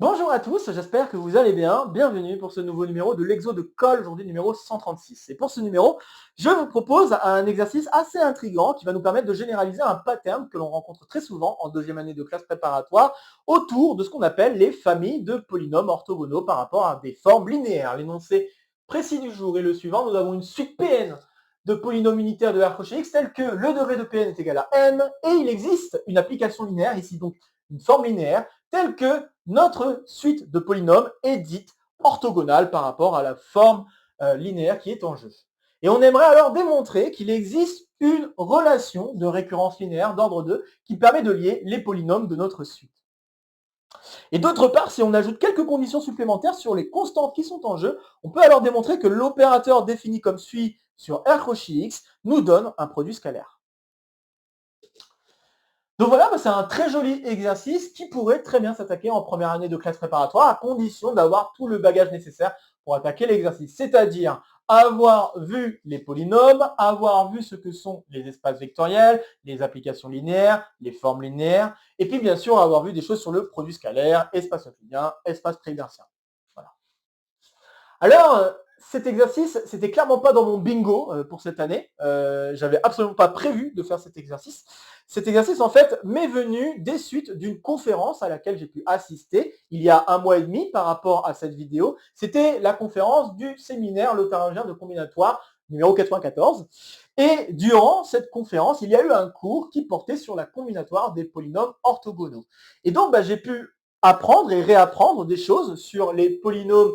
Bonjour à tous, j'espère que vous allez bien. Bienvenue pour ce nouveau numéro de l'exo de colle, aujourd'hui numéro 136. Et pour ce numéro, je vous propose un exercice assez intriguant qui va nous permettre de généraliser un pattern que l'on rencontre très souvent en deuxième année de classe préparatoire autour de ce qu'on appelle les familles de polynômes orthogonaux par rapport à des formes linéaires. L'énoncé précis du jour est le suivant. Nous avons une suite Pn de polynômes unitaires de R coché x tel que le degré de Pn est égal à n et il existe une application linéaire, ici donc une forme linéaire, telle que notre suite de polynômes est dite orthogonale par rapport à la forme linéaire qui est en jeu. Et on aimerait alors démontrer qu'il existe une relation de récurrence linéaire d'ordre 2 qui permet de lier les polynômes de notre suite. Et d'autre part, si on ajoute quelques conditions supplémentaires sur les constantes qui sont en jeu, on peut alors démontrer que l'opérateur défini comme suit sur R cauchy x nous donne un produit scalaire. Donc voilà, c'est un très joli exercice qui pourrait très bien s'attaquer en première année de classe préparatoire à condition d'avoir tout le bagage nécessaire pour attaquer l'exercice, c'est-à-dire avoir vu les polynômes, avoir vu ce que sont les espaces vectoriels, les applications linéaires, les formes linéaires, et puis bien sûr avoir vu des choses sur le produit scalaire, espace euclidien, espace préhertzien. Voilà. Alors, cet exercice, c'était clairement pas dans mon bingo pour cette année. J'avais absolument pas prévu de faire cet exercice. Cet exercice, en fait, m'est venu des suites d'une conférence à laquelle j'ai pu assister il y a 1 mois et demi par rapport à cette vidéo. C'était la conférence du séminaire Lotharingien de combinatoire numéro 94. Et durant cette conférence, il y a eu un cours qui portait sur la combinatoire des polynômes orthogonaux. Et donc, j'ai pu apprendre et réapprendre des choses sur les polynômes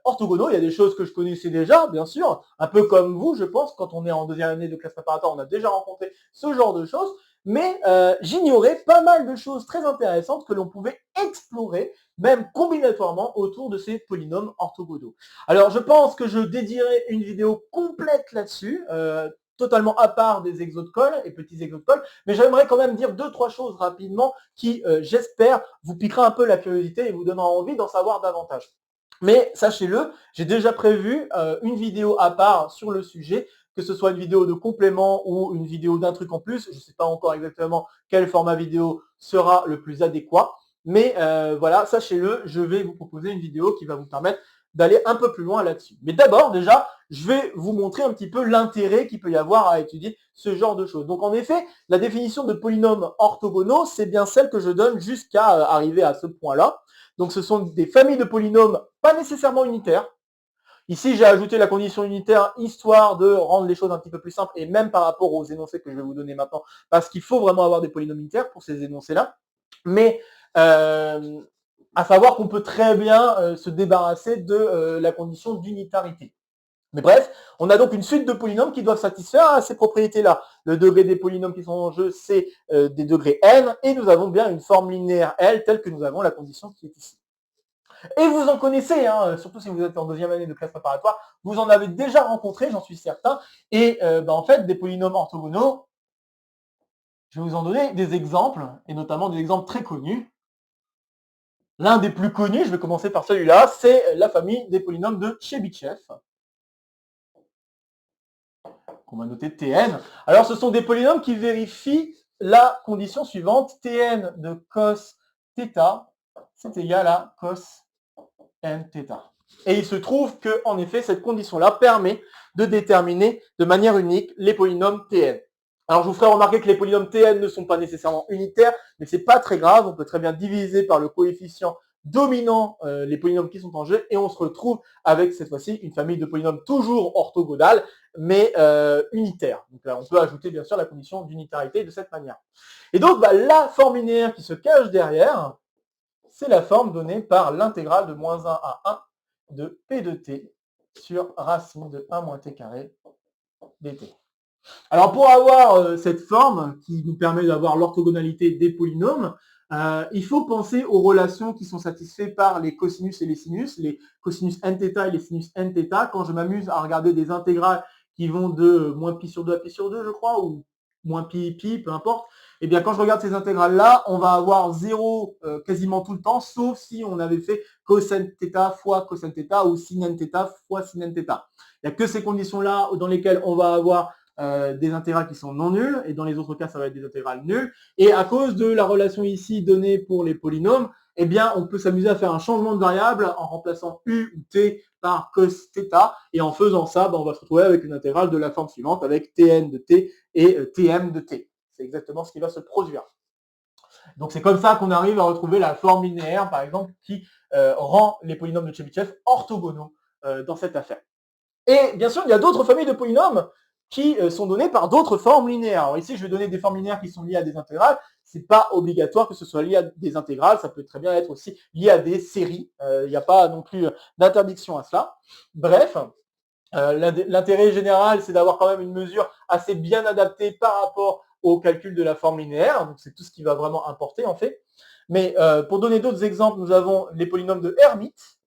orthogonaux. Il y a des choses que je connaissais déjà, bien sûr, un peu comme vous, je pense, quand on est en deuxième année de classe préparatoire, on a déjà rencontré ce genre de choses, mais j'ignorais pas mal de choses très intéressantes que l'on pouvait explorer, même combinatoirement, autour de ces polynômes orthogonaux. Alors, je pense que je dédierai une vidéo complète là-dessus, totalement à part des exos de colle et petits exos de colle, mais j'aimerais quand même dire 2-3 choses rapidement qui, j'espère, vous piquera un peu la curiosité et vous donnera envie d'en savoir davantage. Mais sachez-le, j'ai déjà prévu une vidéo à part sur le sujet, que ce soit une vidéo de complément ou une vidéo d'un truc en plus. Je ne sais pas encore exactement quel format vidéo sera le plus adéquat. Mais voilà, sachez-le, je vais vous proposer une vidéo qui va vous permettre d'aller un peu plus loin là-dessus. Mais d'abord, déjà, je vais vous montrer un petit peu l'intérêt qu'il peut y avoir à étudier ce genre de choses. Donc en effet, la définition de polynômes orthogonaux, c'est bien celle que je donne jusqu'à arriver à ce point-là. Donc ce sont des familles de polynômes pas nécessairement unitaires. Ici, j'ai ajouté la condition unitaire histoire de rendre les choses un petit peu plus simples et même par rapport aux énoncés que je vais vous donner maintenant, parce qu'il faut vraiment avoir des polynômes unitaires pour ces énoncés-là. Mais à savoir qu'on peut très bien se débarrasser de la condition d'unitarité. Mais bref, on a donc une suite de polynômes qui doivent satisfaire à ces propriétés-là. Le degré des polynômes qui sont en jeu, c'est des degrés n, et nous avons bien une forme linéaire L, telle que nous avons la condition qui est ici. Et vous en connaissez, hein, surtout si vous êtes en deuxième année de classe préparatoire, vous en avez déjà rencontré, j'en suis certain. Et en fait, des polynômes orthogonaux, je vais vous en donner des exemples, et notamment des exemples très connus. L'un des plus connus, je vais commencer par celui-là, c'est la famille des polynômes de Chebyshev, qu'on va noter Tn. Alors, ce sont des polynômes qui vérifient la condition suivante, Tn de cos θ, c'est égal à cos nθ. Et il se trouve que, en effet, cette condition-là permet de déterminer de manière unique les polynômes Tn. Alors, je vous ferai remarquer que les polynômes Tn ne sont pas nécessairement unitaires, mais c'est pas très grave, on peut très bien diviser par le coefficient dominant les polynômes qui sont en jeu, et on se retrouve avec cette fois-ci une famille de polynômes toujours orthogonales, mais unitaires. Donc là, on peut ajouter bien sûr la condition d'unitarité de cette manière. Et donc, la forme linéaire qui se cache derrière, c'est la forme donnée par l'intégrale de moins 1 à 1 de P de t sur racine de 1 moins t carré dt. Alors pour avoir cette forme qui nous permet d'avoir l'orthogonalité des polynômes, il faut penser aux relations qui sont satisfaites par les cosinus et les cosinus nθ et les sinus nθ. Quand je m'amuse à regarder des intégrales qui vont de moins pi sur 2 à pi sur 2, je crois, ou moins pi, peu importe, et bien quand je regarde ces intégrales-là, on va avoir 0 quasiment tout le temps, sauf si on avait fait cosine θ fois cosine θ ou sin nθ fois sin nθ. Il n'y a que ces conditions-là dans lesquelles on va avoir des intégrales qui sont non nulles, et dans les autres cas, ça va être des intégrales nulles. Et à cause de la relation ici donnée pour les polynômes, eh bien, on peut s'amuser à faire un changement de variable en remplaçant u ou t par cos θ, et en faisant ça, on va se retrouver avec une intégrale de la forme suivante, avec tn de t et tm de t. C'est exactement ce qui va se produire. Donc c'est comme ça qu'on arrive à retrouver la forme linéaire, par exemple, qui rend les polynômes de Chebyshev orthogonaux dans cette affaire. Et bien sûr, il y a d'autres familles de polynômes qui sont données par d'autres formes linéaires. Alors ici, je vais donner des formes linéaires qui sont liées à des intégrales. Ce n'est pas obligatoire que ce soit lié à des intégrales, ça peut très bien être aussi lié à des séries. Il n'y a pas non plus d'interdiction à cela. Bref, l'intérêt général, c'est d'avoir quand même une mesure assez bien adaptée par rapport au calcul de la forme linéaire. Donc c'est tout ce qui va vraiment importer en fait. Mais pour donner d'autres exemples, nous avons les polynômes de Hermite,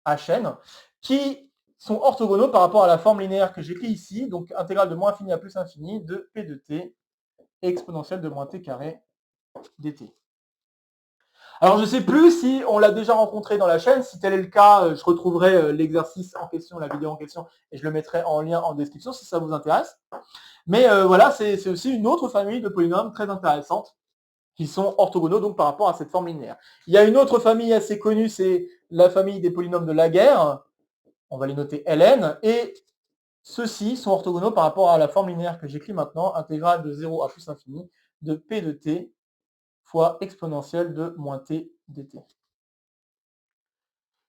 Hn, qui sont orthogonaux par rapport à la forme linéaire que j'écris ici, donc intégrale de moins infini à plus infini de p de t exponentielle de moins t carré dt. Alors je ne sais plus si on l'a déjà rencontré dans la chaîne, si tel est le cas, je retrouverai l'exercice en question, la vidéo en question, et je le mettrai en lien en description si ça vous intéresse. Mais voilà, c'est aussi une autre famille de polynômes très intéressante qui sont orthogonaux donc par rapport à cette forme linéaire. Il y a une autre famille assez connue, c'est la famille des polynômes de Laguerre. On va les noter Ln, et ceux-ci sont orthogonaux par rapport à la forme linéaire que j'écris maintenant, intégrale de 0 à plus infini de p de t fois exponentielle de moins t dt.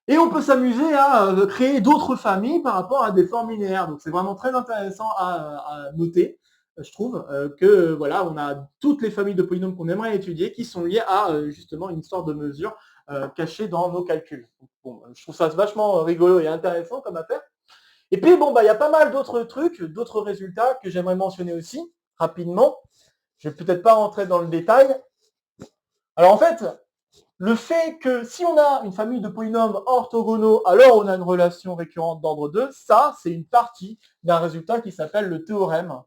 Et on peut s'amuser à créer d'autres familles par rapport à des formes linéaires. Donc c'est vraiment très intéressant à noter, je trouve, que voilà, on a toutes les familles de polynômes qu'on aimerait étudier qui sont liées à justement une histoire de mesure cachée dans nos calculs. Bon, je trouve ça vachement rigolo et intéressant comme affaire. Et puis bon, il y a pas mal d'autres trucs, d'autres résultats que j'aimerais mentionner aussi rapidement. Je vais peut-être pas rentrer dans le détail. Alors en fait, le fait que si on a une famille de polynômes orthogonaux, alors on a une relation récurrente d'ordre 2, ça, c'est une partie d'un résultat qui s'appelle le théorème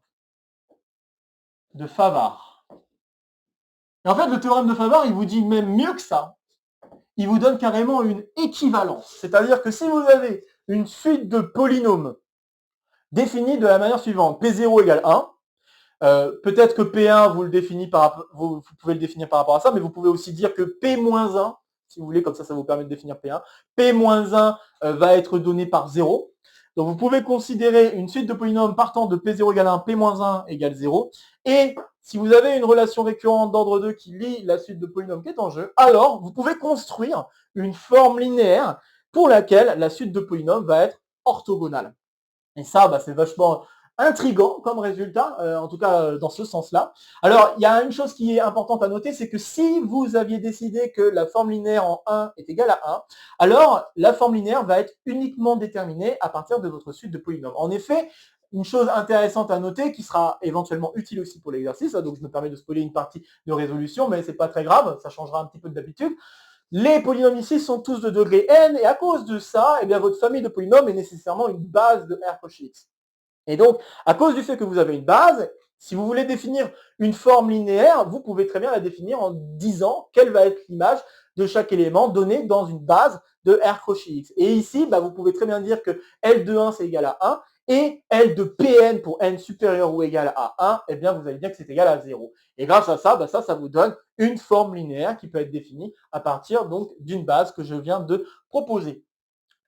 de Favart. Et en fait, le théorème de Favart, il vous dit même mieux que ça. Il vous donne carrément une équivalence. C'est-à-dire que si vous avez une suite de polynômes définie de la manière suivante, P0 égale 1, peut-être que P1, vous pouvez le définir par rapport à ça, mais vous pouvez aussi dire que P-1, si vous voulez, comme ça vous permet de définir P1. P-1 va être donné par 0. Donc vous pouvez considérer une suite de polynômes partant de P0 égale 1, P-1 égale 0. Et si vous avez une relation récurrente d'ordre 2 qui lie la suite de polynômes qui est en jeu, alors vous pouvez construire une forme linéaire pour laquelle la suite de polynômes va être orthogonale. Et ça, c'est vachement intriguant comme résultat, en tout cas dans ce sens-là. Alors, il y a une chose qui est importante à noter, c'est que si vous aviez décidé que la forme linéaire en 1 est égale à 1, alors la forme linéaire va être uniquement déterminée à partir de votre suite de polynômes. En effet, une chose intéressante à noter, qui sera éventuellement utile aussi pour l'exercice, donc je me permets de spoiler une partie de résolution, mais c'est pas très grave, ça changera un petit peu d'habitude. Les polynômes ici sont tous de degré n, et à cause de ça, votre famille de polynômes est nécessairement une base de R coche X. Et donc, à cause du fait que vous avez une base, si vous voulez définir une forme linéaire, vous pouvez très bien la définir en disant quelle va être l'image de chaque élément donné dans une base de R coche X. Et ici, vous pouvez très bien dire que L de 1 c'est égal à 1, et L de Pn pour n supérieur ou égal à 1, vous allez dire que c'est égal à 0. Et grâce à ça, ça vous donne une forme linéaire qui peut être définie à partir donc d'une base que je viens de proposer.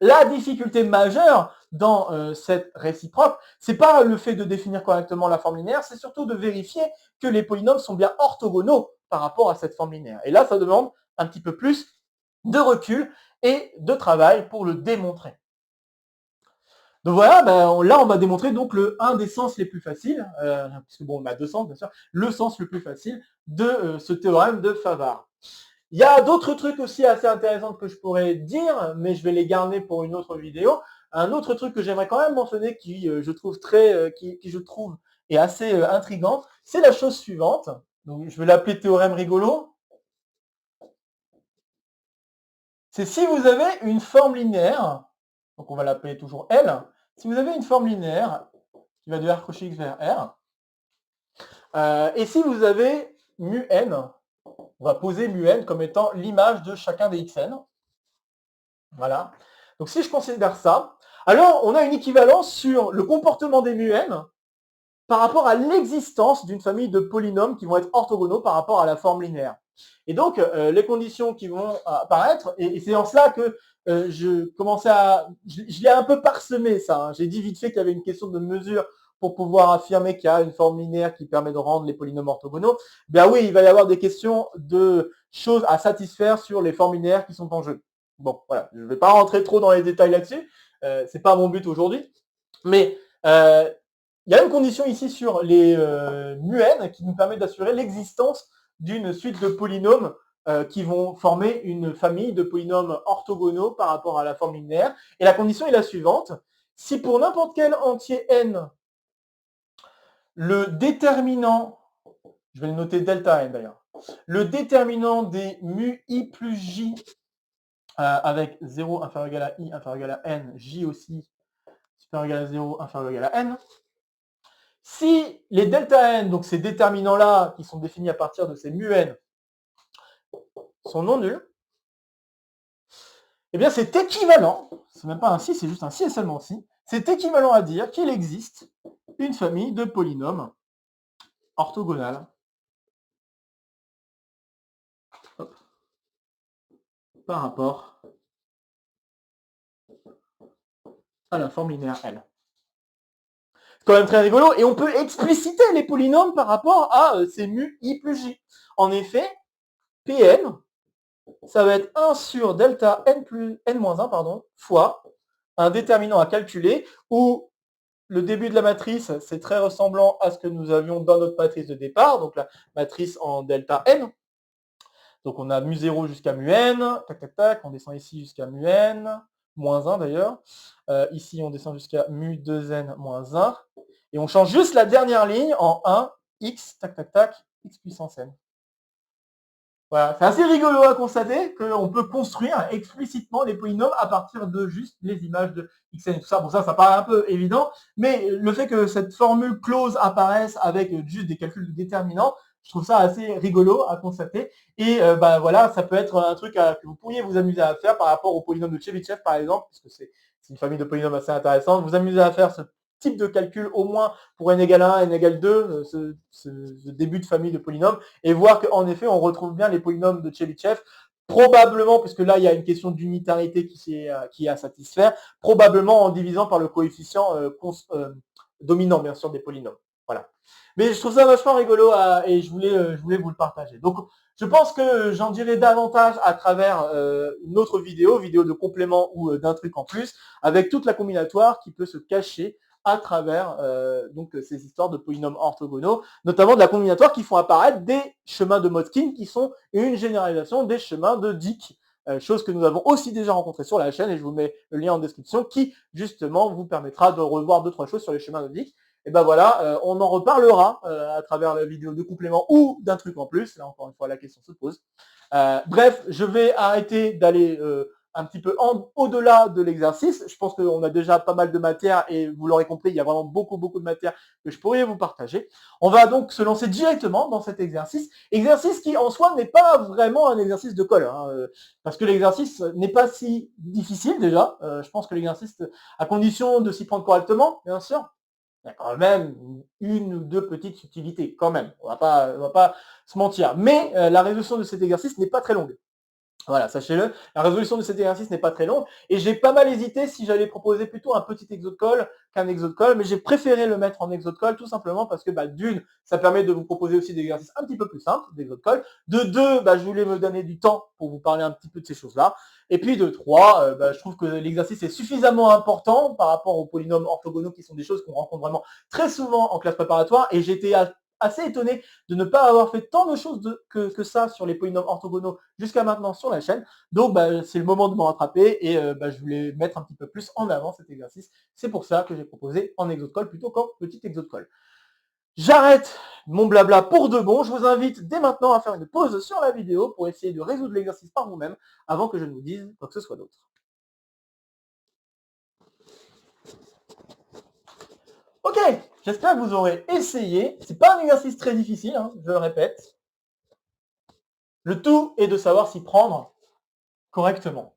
La difficulté majeure dans cette réciproque, c'est pas le fait de définir correctement la forme linéaire, c'est surtout de vérifier que les polynômes sont bien orthogonaux par rapport à cette forme linéaire. Et là, ça demande un petit peu plus de recul et de travail pour le démontrer. Donc voilà, là on va démontrer donc un des sens les plus faciles, parce que on a deux sens bien sûr, le sens le plus facile de ce théorème de Favart. Il y a d'autres trucs aussi assez intéressants que je pourrais dire, mais je vais les garder pour une autre vidéo. Un autre truc que j'aimerais quand même mentionner qui je trouve est assez intriguant, c'est la chose suivante. Donc je vais l'appeler théorème rigolo. C'est si vous avez une forme linéaire, donc on va l'appeler toujours L, si vous avez une forme linéaire qui va de R coche X vers R, et si vous avez mu n, on va poser mu n comme étant l'image de chacun des xn. Voilà. Donc si je considère ça, alors on a une équivalence sur le comportement des mu n par rapport à l'existence d'une famille de polynômes qui vont être orthogonaux par rapport à la forme linéaire. Et donc, les conditions qui vont apparaître, et c'est en cela que je commençais à... Je l'ai un peu parsemé, ça. Hein. J'ai dit vite fait qu'il y avait une question de mesure pour pouvoir affirmer qu'il y a une forme linéaire qui permet de rendre les polynômes orthogonaux. Ben oui, il va y avoir des questions de choses à satisfaire sur les formes linéaires qui sont en jeu. Bon, voilà, je ne vais pas rentrer trop dans les détails là-dessus. C'est pas mon but aujourd'hui. Mais il y a une condition ici sur les mu-n qui nous permet d'assurer l'existence d'une suite de polynômes qui vont former une famille de polynômes orthogonaux par rapport à la forme linéaire. Et la condition est la suivante. Si pour n'importe quel entier n, le déterminant, je vais le noter delta n d'ailleurs, le déterminant des mu i plus j avec 0 inférieur égal à i inférieur égal à n, j aussi supérieur égal à 0 inférieur égal à n, si les delta n, donc ces déterminants-là, qui sont définis à partir de ces mu n, sont non nuls, eh bien c'est équivalent, c'est même pas un si, c'est juste un si et seulement si, c'est équivalent à dire qu'il existe une famille de polynômes orthogonales par rapport à la forme linéaire L. C'est quand même très rigolo, et on peut expliciter les polynômes par rapport à ces mu i plus j. En effet, Pn, ça va être 1 sur delta n plus n-1 fois un déterminant à calculer où le début de la matrice, c'est très ressemblant à ce que nous avions dans notre matrice de départ, donc la matrice en delta n. Donc on a mu0 jusqu'à mu-n, tac, tac, tac, on descend ici jusqu'à mu-n, moins 1 d'ailleurs. Ici, on descend jusqu'à mu2n moins 1. Et on change juste la dernière ligne en 1, x, tac, tac, tac, x puissance n. Voilà, c'est assez rigolo à constater qu'on peut construire explicitement les polynômes à partir de juste les images de xn et tout ça. Bon, ça paraît un peu évident, mais le fait que cette formule close apparaisse avec juste des calculs de déterminants, je trouve ça assez rigolo à constater. Et bah, voilà, ça peut être un truc que vous pourriez vous amuser à faire par rapport au polynôme de Chebyshev, par exemple, puisque c'est une famille de polynômes assez intéressante. Vous amusez à faire ce type de calcul au moins pour n égale 1, n égale 2, ce début de famille de polynômes, et voir qu'en effet, on retrouve bien les polynômes de Chebyshev, probablement, puisque là, il y a une question d'unitarité qui est à satisfaire, probablement en divisant par le coefficient dominant, bien sûr, des polynômes. Voilà. Mais je trouve ça vachement rigolo et je voulais vous le partager. Donc, je pense que j'en dirai davantage à travers une autre vidéo de complément ou d'un truc en plus, avec toute la combinatoire qui peut se cacher à travers donc ces histoires de polynômes orthogonaux, notamment de la combinatoire qui font apparaître des chemins de Modkin qui sont une généralisation des chemins de Dyck, chose que nous avons aussi déjà rencontrée sur la chaîne, et je vous mets le lien en description, qui justement vous permettra de revoir 2-3 choses sur les chemins de Dyck. Et ben voilà, on en reparlera à travers la vidéo de complément ou d'un truc en plus. Là, encore une fois, la question se pose. Bref, je vais arrêter d'aller un petit peu au-delà de l'exercice. Je pense qu'on a déjà pas mal de matière et vous l'aurez compris, il y a vraiment beaucoup de matière que je pourrais vous partager. On va donc se lancer directement dans cet exercice. Exercice qui, en soi, n'est pas vraiment un exercice de colle, hein, parce que l'exercice n'est pas si difficile déjà. Je pense que l'exercice, à condition de s'y prendre correctement, bien sûr, il y a quand même une ou deux petites subtilités, quand même. On va pas se mentir. Mais la résolution de cet exercice n'est pas très longue. Voilà, sachez-le, la résolution de cet exercice n'est pas très longue, et j'ai pas mal hésité si j'allais proposer plutôt un petit exo de colle qu'un exo de colle, mais j'ai préféré le mettre en exo de colle tout simplement parce que d'une, ça permet de vous proposer aussi des exercices un petit peu plus simples d'exo de colle, de deux, je voulais me donner du temps pour vous parler un petit peu de ces choses-là, et puis de trois, je trouve que l'exercice est suffisamment important par rapport aux polynômes orthogonaux qui sont des choses qu'on rencontre vraiment très souvent en classe préparatoire, et j'étais assez étonné de ne pas avoir fait tant de choses que ça sur les polynômes orthogonaux jusqu'à maintenant sur la chaîne. Donc c'est le moment de me rattraper et je voulais mettre un petit peu plus en avant cet exercice. C'est pour ça que j'ai proposé en exo de colle plutôt qu'en petit exo de colle. J'arrête mon blabla pour de bon. Je vous invite dès maintenant à faire une pause sur la vidéo pour essayer de résoudre l'exercice par vous-même avant que je ne vous dise quoi que ce soit d'autre. Ok, j'espère que vous aurez essayé. C'est pas un exercice très difficile, hein, je le répète. Le tout est de savoir s'y prendre correctement.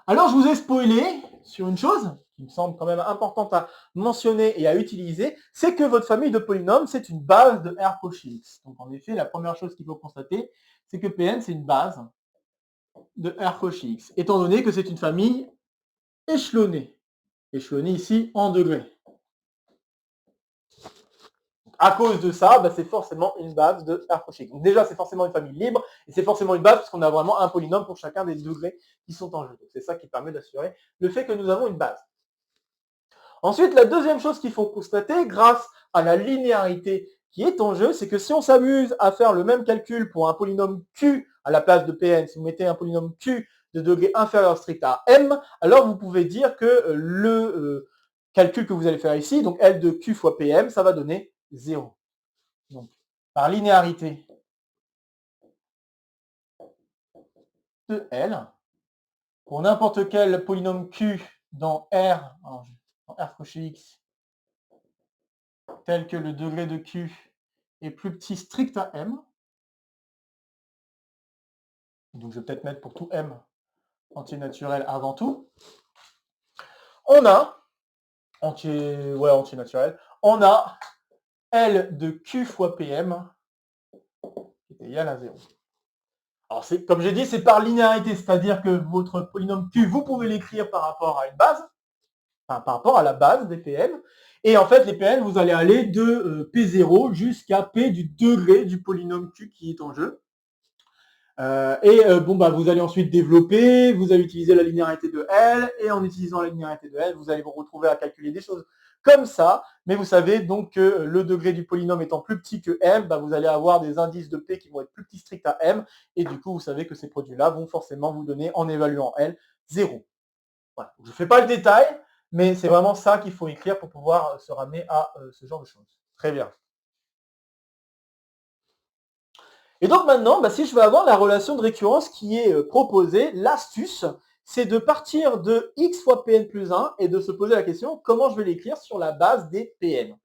Alors je vous ai spoilé sur une chose qui me semble quand même importante à mentionner et à utiliser, c'est que votre famille de polynômes, c'est une base de R Cauchy X. Donc en effet, la première chose qu'il faut constater, c'est que Pn, c'est une base de R Cauchy X, étant donné que c'est une famille échelonnée. Échelonnée ici en degrés. À cause de ça, bah, c'est forcément une base de R Cauchy X. Donc déjà, c'est forcément une famille libre, et c'est forcément une base parce qu'on a vraiment un polynôme pour chacun des degrés qui sont en jeu. Donc c'est ça qui permet d'assurer le fait que nous avons une base. Ensuite, la deuxième chose qu'il faut constater, grâce à la linéarité qui est en jeu, c'est que si on s'amuse à faire le même calcul pour un polynôme Q à la place de Pn, si vous mettez un polynôme Q de degré inférieur strict à M, alors vous pouvez dire que le calcul que vous allez faire ici, donc L de Q fois Pm, ça va donner 0. Donc, par linéarité de L, pour n'importe quel polynôme Q dans R, dans R Cauchy X, tel que le degré de Q est plus petit strict à M, donc je vais peut-être mettre pour tout M entier naturel avant tout, on a, entier naturel, on a L de Q fois PM qui est égal à 0. Alors comme j'ai dit, c'est par linéarité, c'est-à-dire que votre polynôme Q, vous pouvez l'écrire par rapport à une base, enfin, par rapport à la base des Pn, et en fait les Pn, vous allez aller de P0 jusqu'à P du degré du polynôme Q qui est en jeu. Vous allez ensuite développer, vous allez utiliser la linéarité de L, et en utilisant la linéarité de L, vous allez vous retrouver à calculer des choses comme ça, mais vous savez donc que le degré du polynôme étant plus petit que M, vous allez avoir des indices de P qui vont être plus petits stricts à M, et du coup vous savez que ces produits-là vont forcément vous donner, en évaluant L, 0. Voilà. Je ne fais pas le détail, mais c'est vraiment ça qu'il faut écrire pour pouvoir se ramener à ce genre de choses. Très bien. Et donc maintenant, si je veux avoir la relation de récurrence qui est proposée, l'astuce, c'est de partir de x fois Pn plus 1 et de se poser la question comment je vais l'écrire sur la base des Pn.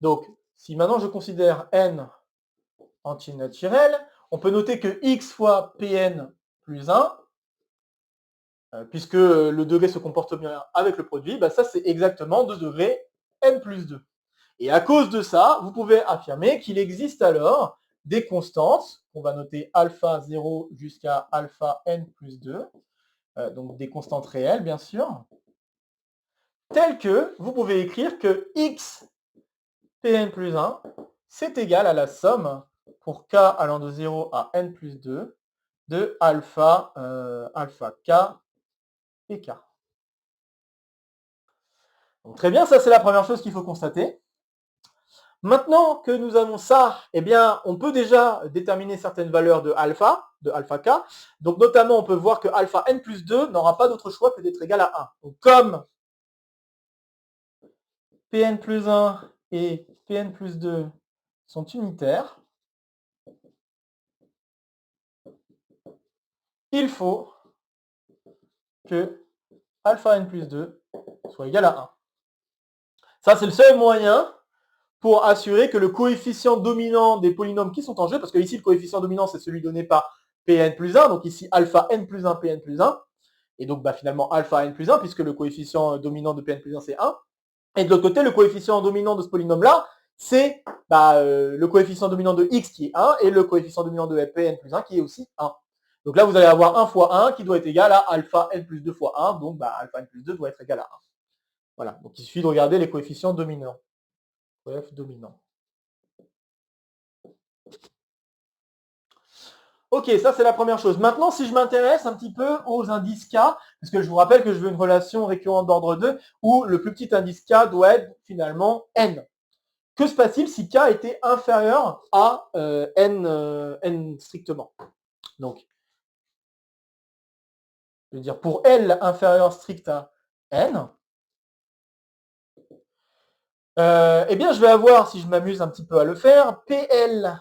Donc, si maintenant je considère n entier naturel, on peut noter que x fois Pn plus 1, puisque le degré se comporte bien avec le produit, ça c'est exactement 2 degrés n plus 2. Et à cause de ça, vous pouvez affirmer qu'il existe alors des constantes, qu'on va noter alpha 0 jusqu'à alpha n plus 2, donc des constantes réelles bien sûr, telles que vous pouvez écrire que x Pn plus 1, c'est égal à la somme pour k allant de 0 à n plus 2 de alpha, alpha k et k. Donc très bien, ça c'est la première chose qu'il faut constater. Maintenant que nous avons ça, on peut déjà déterminer certaines valeurs de alpha k. Donc notamment, on peut voir que alpha n plus 2 n'aura pas d'autre choix que d'être égal à 1. Donc comme Pn plus 1 et Pn plus 2 sont unitaires, il faut que alpha n plus 2 soit égal à 1. Ça, c'est le seul moyen pour assurer que le coefficient dominant des polynômes qui sont en jeu, parce que ici, le coefficient dominant, c'est celui donné par Pn plus 1, donc ici, alpha n plus 1, Pn plus 1, et donc finalement, alpha n plus 1, puisque le coefficient dominant de Pn plus 1, c'est 1. Et de l'autre côté, le coefficient dominant de ce polynôme-là, c'est le coefficient dominant de x qui est 1, et le coefficient dominant de Pn plus 1 qui est aussi 1. Donc là, vous allez avoir 1 fois 1 qui doit être égal à alpha n plus 2 fois 1, donc alpha n plus 2 doit être égal à 1. Voilà, donc il suffit de regarder les coefficients dominants. Coef dominant. Ok, ça c'est la première chose. Maintenant, si je m'intéresse un petit peu aux indices K, parce que je vous rappelle que je veux une relation récurrente d'ordre 2, où le plus petit indice K doit être finalement N. Que se passe-t-il si K était inférieur à N strictement? Donc, je veux dire, pour L inférieur strict à N, je vais avoir, si je m'amuse un petit peu à le faire, PL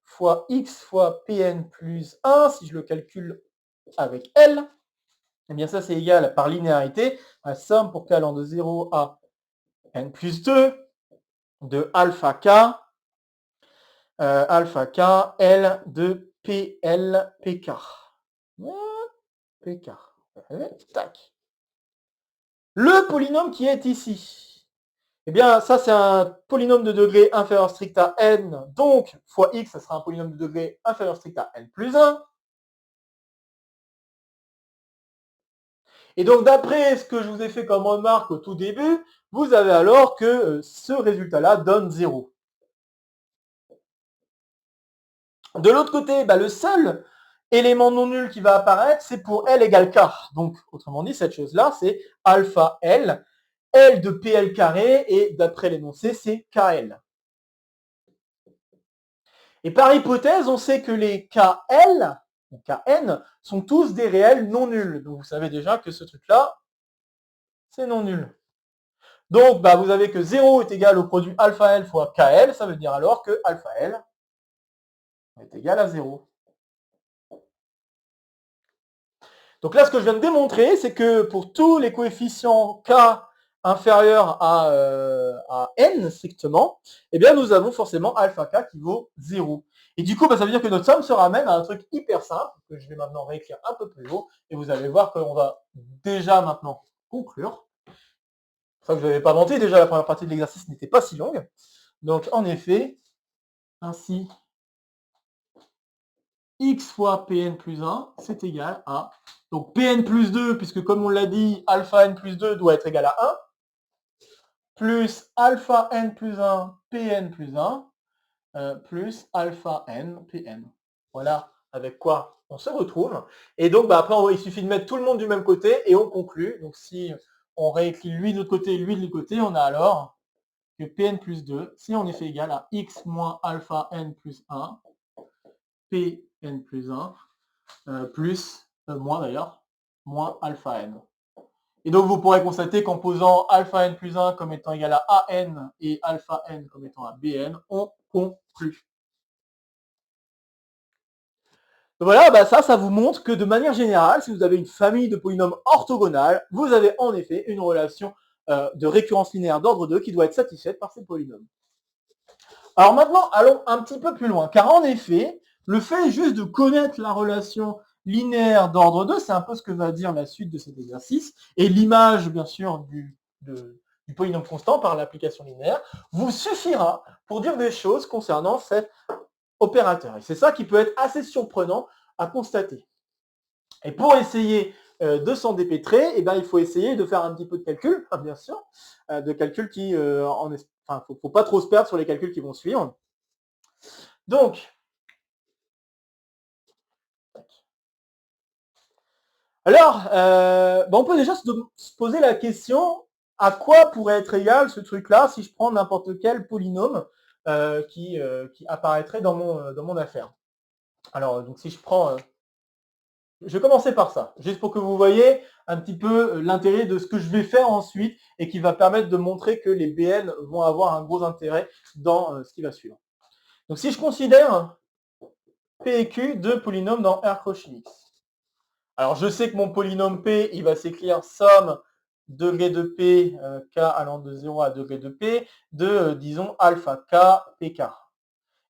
fois X fois Pn plus 1, si je le calcule avec L, ça c'est égal par linéarité à somme pour k allant de 0 à n plus 2 de alpha k L de PL PK. PK. Tac. Le polynôme qui est ici, eh bien, ça, c'est un polynôme de degré inférieur strict à n, donc, fois x, ça sera un polynôme de degré inférieur strict à n plus 1. Et donc, d'après ce que je vous ai fait comme remarque au tout début, vous avez alors que ce résultat-là donne 0. De l'autre côté, le seul élément non nul qui va apparaître, c'est pour L égale K. Donc, autrement dit, cette chose-là, c'est alpha L, L de PL carré, et d'après l'énoncé, c'est KL. Et par hypothèse, on sait que les KL, ou KN, sont tous des réels non nuls. Donc, vous savez déjà que ce truc-là, c'est non nul. Donc, vous avez que 0 est égal au produit alpha L fois KL, ça veut dire alors que alpha L est égal à 0. Donc là, ce que je viens de démontrer, c'est que pour tous les coefficients K inférieurs à n strictement, eh bien, nous avons forcément alpha K qui vaut 0. Et du coup, ça veut dire que notre somme se ramène à un truc hyper simple, que je vais maintenant réécrire un peu plus haut, et vous allez voir qu'on va déjà maintenant conclure. C'est ça que je n'avais pas menti, déjà la première partie de l'exercice n'était pas si longue. Donc en effet, ainsi, x fois Pn plus 1, c'est égal à, donc Pn plus 2, puisque comme on l'a dit, alpha n plus 2 doit être égal à 1, plus alpha n plus 1, Pn plus 1, plus alpha n, Pn. Voilà avec quoi on se retrouve. Et donc après, il suffit de mettre tout le monde du même côté et on conclut. Donc si on réécrit lui de l'autre côté et lui de l'autre côté, on a alors que Pn plus 2, c'est en effet égal à x moins alpha n plus 1, Pn plus 1, plus, moins d'ailleurs, moins alpha n. Et donc vous pourrez constater qu'en posant alpha n plus 1 comme étant égal à an et alpha n comme étant à bn, on conclut. Donc voilà, ça vous montre que de manière générale, si vous avez une famille de polynômes orthogonales, vous avez en effet une relation de récurrence linéaire d'ordre 2 qui doit être satisfaite par ces polynômes. Alors maintenant, allons un petit peu plus loin, car en effet, le fait juste de connaître la relation linéaire d'ordre 2, c'est un peu ce que va dire la suite de cet exercice, et l'image, bien sûr, du polynôme constant par l'application linéaire, vous suffira pour dire des choses concernant cet opérateur. Et c'est ça qui peut être assez surprenant à constater. Et pour essayer de s'en dépêtrer, il faut essayer de faire un petit peu de calcul, bien sûr, de calcul qui, faut pas trop se perdre sur les calculs qui vont suivre. Donc, alors, on peut déjà se poser la question, à quoi pourrait être égal ce truc-là si je prends n'importe quel polynôme qui apparaîtrait dans mon affaire. Alors, donc si je prends... je vais commencer par ça, juste pour que vous voyez un petit peu l'intérêt de ce que je vais faire ensuite et qui va permettre de montrer que les BN vont avoir un gros intérêt dans ce qui va suivre. Donc si je considère P et Q deux polynômes dans R crochet X. Alors je sais que mon polynôme P, il va s'écrire somme degré de P, K allant de 0 à degré de P, de, disons, alpha K, PK.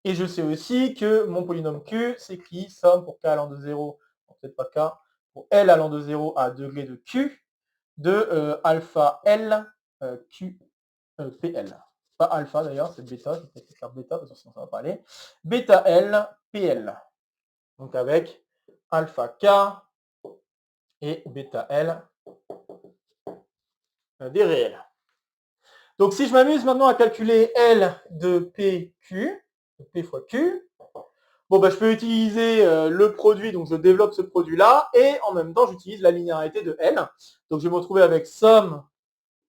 Et je sais aussi que mon polynôme Q s'écrit somme pour K allant de 0, peut-être pas K, pour L allant de 0 à degré de Q, de alpha L, Q, PL. Pas alpha d'ailleurs, c'est bêta, je vais peut-être écrire bêta, parce que sinon ça ne va pas aller. Bêta L, PL. Donc avec alpha K et bêta L des réels. Donc si je m'amuse maintenant à calculer L de PQ, P fois Q, je peux utiliser le produit, donc je développe ce produit-là, et en même temps j'utilise la linéarité de L. Donc je vais me retrouver avec somme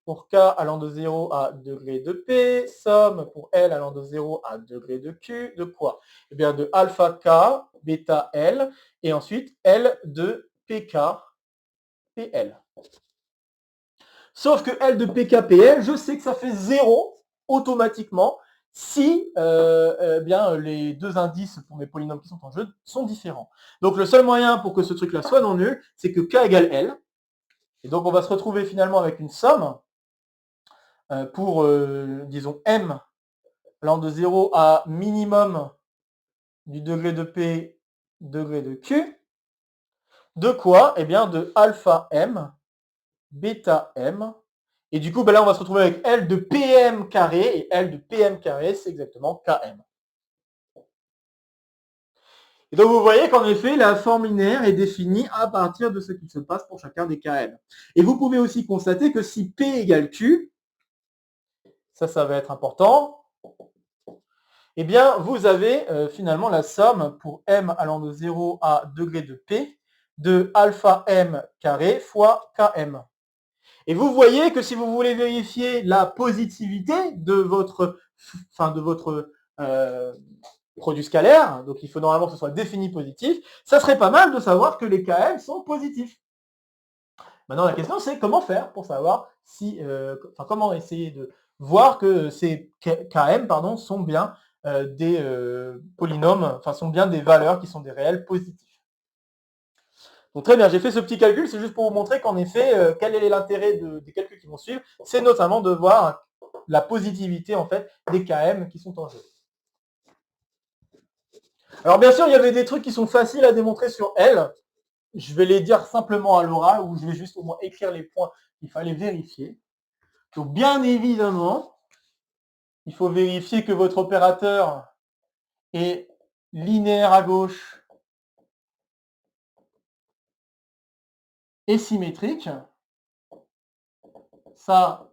pour K allant de 0 à degré de P, somme pour L allant de 0 à degré de Q, de quoi? Eh bien de alpha K, bêta L, et ensuite L de PK, PL. Sauf que L de PKPL, je sais que ça fait 0 automatiquement si les deux indices pour mes polynômes qui sont en jeu sont différents. Donc le seul moyen pour que ce truc-là soit non nul, c'est que K égale L. Et donc on va se retrouver finalement avec une somme pour, disons, M allant de 0 à minimum du degré de P, degré de Q. De quoi? Eh bien de alpha M, bêta M, Et du coup, ben là, on va se retrouver avec L de PM carré, et L de PM carré, c'est exactement Km. Et donc, vous voyez qu'en effet, la forme linéaire est définie à partir de ce qui se passe pour chacun des Km. Et vous pouvez aussi constater que si P égale Q, ça va être important, eh bien, vous avez finalement la somme pour M allant de 0 à degré de P de alpha M carré fois Km. Et vous voyez que si vous voulez vérifier la positivité de votre produit scalaire, donc il faut normalement que ce soit défini positif, ça serait pas mal de savoir que les Km sont positifs. Maintenant, la question, c'est comment faire pour savoir si, comment essayer de voir que ces Km, sont bien des polynômes, sont bien des valeurs qui sont des réels positifs. Donc très bien, j'ai fait ce petit calcul, c'est juste pour vous montrer qu'en effet, quel est l'intérêt des calculs qui vont suivre, c'est notamment de voir la positivité en fait des Km qui sont en jeu. Alors bien sûr, il y avait des trucs qui sont faciles à démontrer sur L. Je vais les dire simplement à l'oral, ou je vais juste au moins écrire les points qu'il fallait vérifier. Donc bien évidemment, il faut vérifier que votre opérateur est linéaire à gauche et symétrique. Ça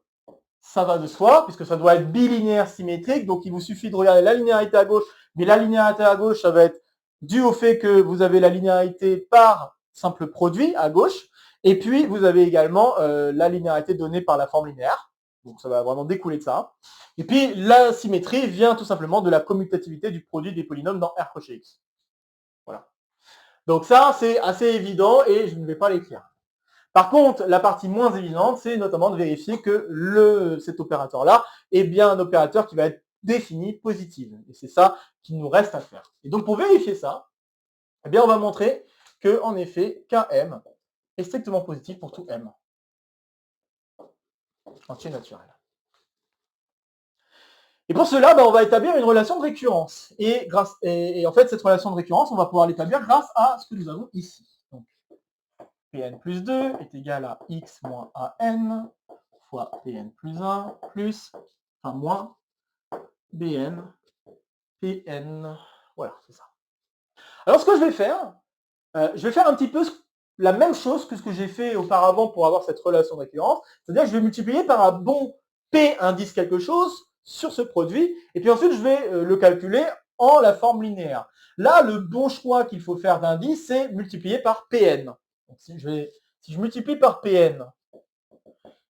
va de soi, puisque ça doit être bilinéaire symétrique. Donc il vous suffit de regarder la linéarité à gauche, mais la linéarité à gauche, ça va être dû au fait que vous avez la linéarité par simple produit à gauche, et puis vous avez également la linéarité donnée par la forme linéaire. Donc ça va vraiment découler de ça. Et puis la symétrie vient tout simplement de la commutativité du produit des polynômes dans R coché X. Voilà. Donc ça, c'est assez évident et je ne vais pas l'écrire. Par contre, la partie moins évidente, c'est notamment de vérifier que cet opérateur-là est bien un opérateur qui va être défini positif. Et c'est ça qu'il nous reste à faire. Et donc pour vérifier ça, eh bien on va montrer que en effet, Km est strictement positif pour tout M entier naturel. Et pour cela, on va établir une relation de récurrence. Et en fait, cette relation de récurrence, on va pouvoir l'établir grâce à ce que nous avons ici. Donc, Pn plus 2 est égal à x moins an fois Pn plus 1 plus, moins Bn Pn. Voilà, c'est ça. Alors ce que je vais faire un petit peu la même chose que ce que j'ai fait auparavant pour avoir cette relation de récurrence. C'est-à-dire que je vais multiplier par un bon P indice quelque chose sur ce produit, et puis ensuite je vais le calculer en la forme linéaire. Là, le bon choix qu'il faut faire d'indice, c'est multiplier par Pn. Donc, si je multiplie par Pn,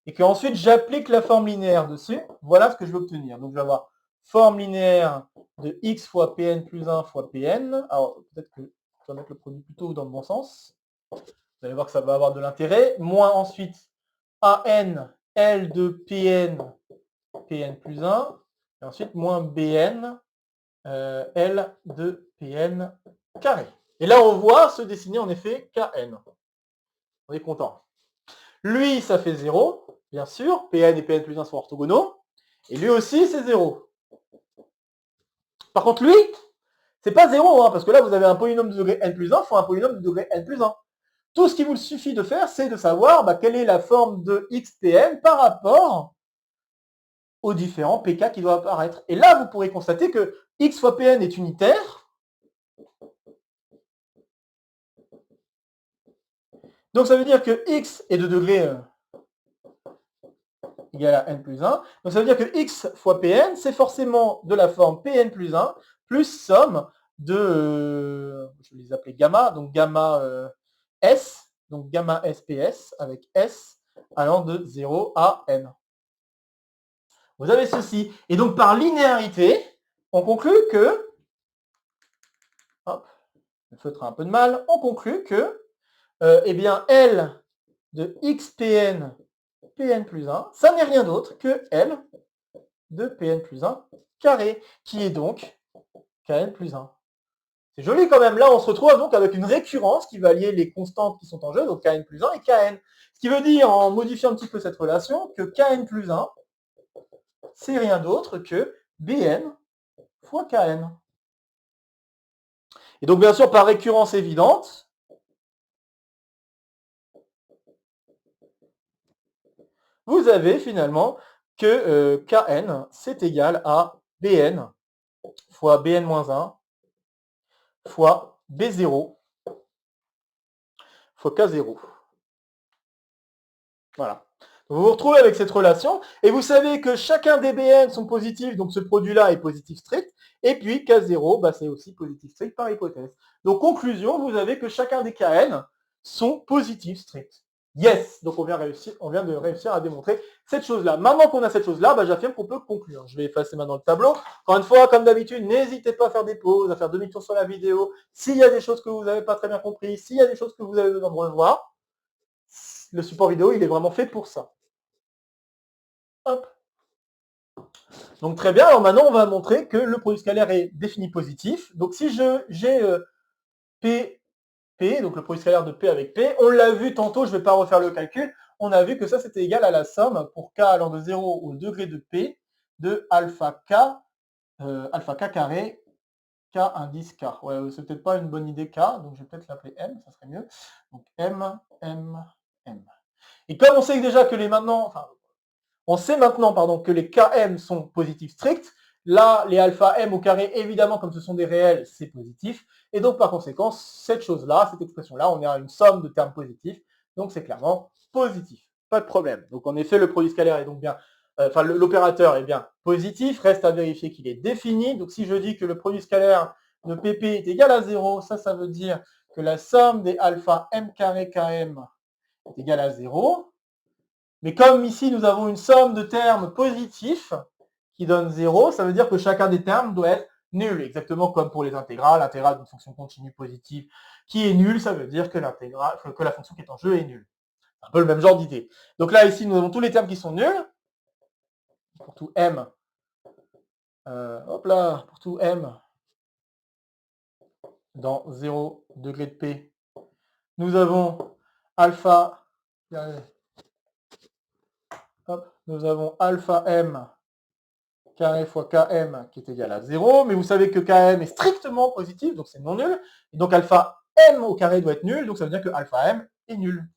et qu'ensuite j'applique la forme linéaire dessus, voilà ce que je vais obtenir. Donc je vais avoir forme linéaire de x fois Pn plus 1 fois Pn. Alors peut-être que je vais mettre le produit plutôt dans le bon sens. Vous allez voir que ça va avoir de l'intérêt. Moins ensuite An L de Pn, Pn plus 1. Et ensuite moins Bn, L de Pn carré. Et là on voit se dessiner en effet Kn. On est content. Lui, ça fait 0, bien sûr. Pn et Pn plus 1 sont orthogonaux. Et lui aussi, c'est 0. Par contre, lui, c'est pas 0, parce que là, vous avez un polynôme de degré n plus 1 fois un polynôme de degré n plus 1. Tout ce qu'il vous suffit de faire, c'est de savoir quelle est la forme de xpn par rapport aux différents pk qui doivent apparaître. Et là, vous pourrez constater que x fois pn est unitaire. Donc ça veut dire que x est de degré égal à n plus 1. Donc ça veut dire que x fois Pn, c'est forcément de la forme Pn plus 1, plus somme de, je vais les appeler gamma, donc gamma S, donc gamma SPS, avec S allant de 0 à n. Vous avez ceci. Et donc par linéarité, on conclut que, hop, le feutre a un peu de mal, on conclut que, eh bien, L de xPn, Pn plus 1, ça n'est rien d'autre que L de Pn plus 1 carré, qui est donc Kn plus 1. C'est joli quand même. Là, on se retrouve donc avec une récurrence qui va lier les constantes qui sont en jeu, donc Kn plus 1 et Kn. Ce qui veut dire, en modifiant un petit peu cette relation, que Kn plus 1, c'est rien d'autre que Bn fois Kn. Et donc, bien sûr, par récurrence évidente, vous avez finalement que Kn, c'est égal à Bn fois Bn-1 fois B0 fois K0. Voilà. Vous vous retrouvez avec cette relation, et vous savez que chacun des Bn sont positifs, donc ce produit-là est positif strict, et puis K0, bah, c'est aussi positif strict par hypothèse. Donc conclusion, vous avez que chacun des Kn sont positifs stricts. Yes! Donc on vient de réussir à démontrer cette chose-là. Maintenant qu'on a cette chose-là, bah, j'affirme qu'on peut conclure. Je vais effacer maintenant le tableau. Encore une fois, comme d'habitude, n'hésitez pas à faire des pauses, à faire demi-tour sur la vidéo. S'il y a des choses que vous n'avez pas très bien compris, s'il y a des choses que vous avez besoin de revoir, le support vidéo, il est vraiment fait pour ça. Hop. Donc très bien, alors maintenant on va montrer que le produit scalaire est défini positif. Donc si j'ai P, donc le produit scalaire de P avec P, on l'a vu tantôt, je ne vais pas refaire le calcul, on a vu que ça c'était égal à la somme pour K allant de 0 au degré de P de alpha K carré, K indice K. Ouais, c'est peut-être pas une bonne idée K, donc je vais peut-être l'appeler M, ça serait mieux. Donc M, M, M. Et comme on sait déjà que on sait maintenant que les Km sont positifs stricts. Là, les alpha m au carré, évidemment, comme ce sont des réels, c'est positif. Et donc, par conséquent, cette chose-là, cette expression-là, on est à une somme de termes positifs. Donc, c'est clairement positif. Pas de problème. Donc, en effet, le produit scalaire est donc bien, l'opérateur est bien positif. Reste à vérifier qu'il est défini. Donc, si je dis que le produit scalaire de PP est égal à 0, ça veut dire que la somme des alpha m carré Km est égale à 0. Mais comme ici, nous avons une somme de termes positifs qui donne 0, ça veut dire que chacun des termes doit être nul, exactement comme pour les intégrales. L'intégrale d'une fonction continue positive qui est nulle, ça veut dire que la fonction qui est en jeu est nulle. C'est un peu le même genre d'idée. Donc là, ici, nous avons tous les termes qui sont nuls. Pour tout m, pour tout m dans 0 degré de P, nous avons alpha, nous avons alpha m carré fois Km qui est égal à 0, mais vous savez que Km est strictement positif, donc c'est non nul, et donc alpha m au carré doit être nul, donc ça veut dire que alpha m est nul.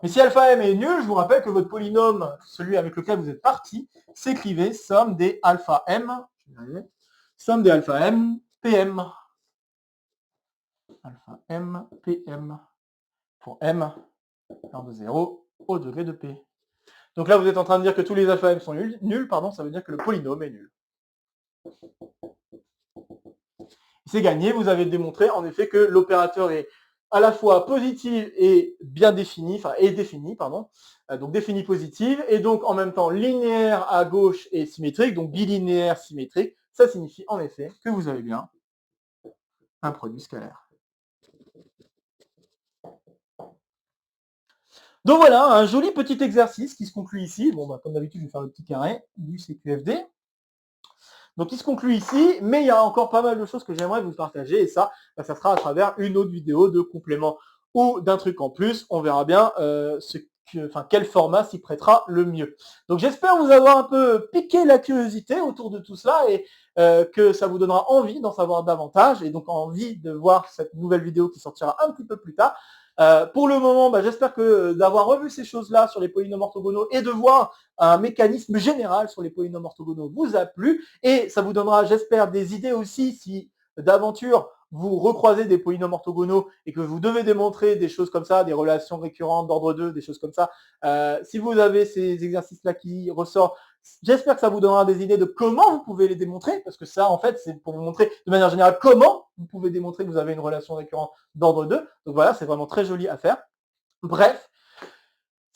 Mais si alpha m est nul, je vous rappelle que votre polynôme, celui avec lequel vous êtes parti, s'écrivait somme des alpha m, pm. Alpha m pm pour m allant de 0 au degré de p. Donc là, vous êtes en train de dire que tous les alpha m sont nuls, ça veut dire que le polynôme est nul. C'est gagné, vous avez démontré en effet que l'opérateur est à la fois positive et bien définie, donc définie positive, et donc en même temps linéaire à gauche et symétrique, donc bilinéaire symétrique, ça signifie en effet que vous avez bien un produit scalaire. Donc voilà, un joli petit exercice qui se conclut ici. Bon, comme d'habitude, je vais faire le petit carré du CQFD. Donc il se conclut ici, mais il y a encore pas mal de choses que j'aimerais vous partager, et ça sera à travers une autre vidéo de complément ou d'un truc en plus. On verra bien quel format s'y prêtera le mieux. Donc j'espère vous avoir un peu piqué la curiosité autour de tout cela, et que ça vous donnera envie d'en savoir davantage, et donc envie de voir cette nouvelle vidéo qui sortira un petit peu plus tard. Pour le moment, j'espère que d'avoir revu ces choses-là sur les polynômes orthogonaux et de voir un mécanisme général sur les polynômes orthogonaux vous a plu, et ça vous donnera, j'espère, des idées aussi si d'aventure vous recroisez des polynômes orthogonaux et que vous devez démontrer des choses comme ça, des relations récurrentes d'ordre 2, des choses comme ça. Si vous avez ces exercices-là qui ressortent, j'espère que ça vous donnera des idées de comment vous pouvez les démontrer, parce que ça, en fait, c'est pour vous montrer de manière générale comment vous pouvez démontrer que vous avez une relation récurrente d'ordre 2. Donc voilà, c'est vraiment très joli à faire. Bref,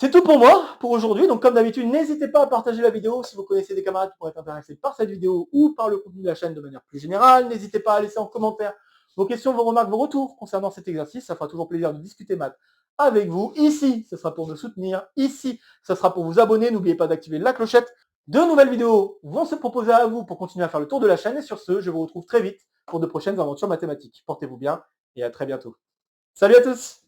c'est tout pour moi, pour aujourd'hui. Donc comme d'habitude, n'hésitez pas à partager la vidéo si vous connaissez des camarades qui pourraient être intéressés par cette vidéo ou par le contenu de la chaîne de manière plus générale. N'hésitez pas à laisser en commentaire vos questions, vos remarques, vos retours concernant cet exercice. Ça fera toujours plaisir de discuter maths avec vous. Ici, ce sera pour me soutenir. Ici, ce sera pour vous abonner. N'oubliez pas d'activer la clochette. De nouvelles vidéos vont se proposer à vous pour continuer à faire le tour de la chaîne. Et sur ce, je vous retrouve très vite pour de prochaines aventures mathématiques. Portez-vous bien et à très bientôt. Salut à tous!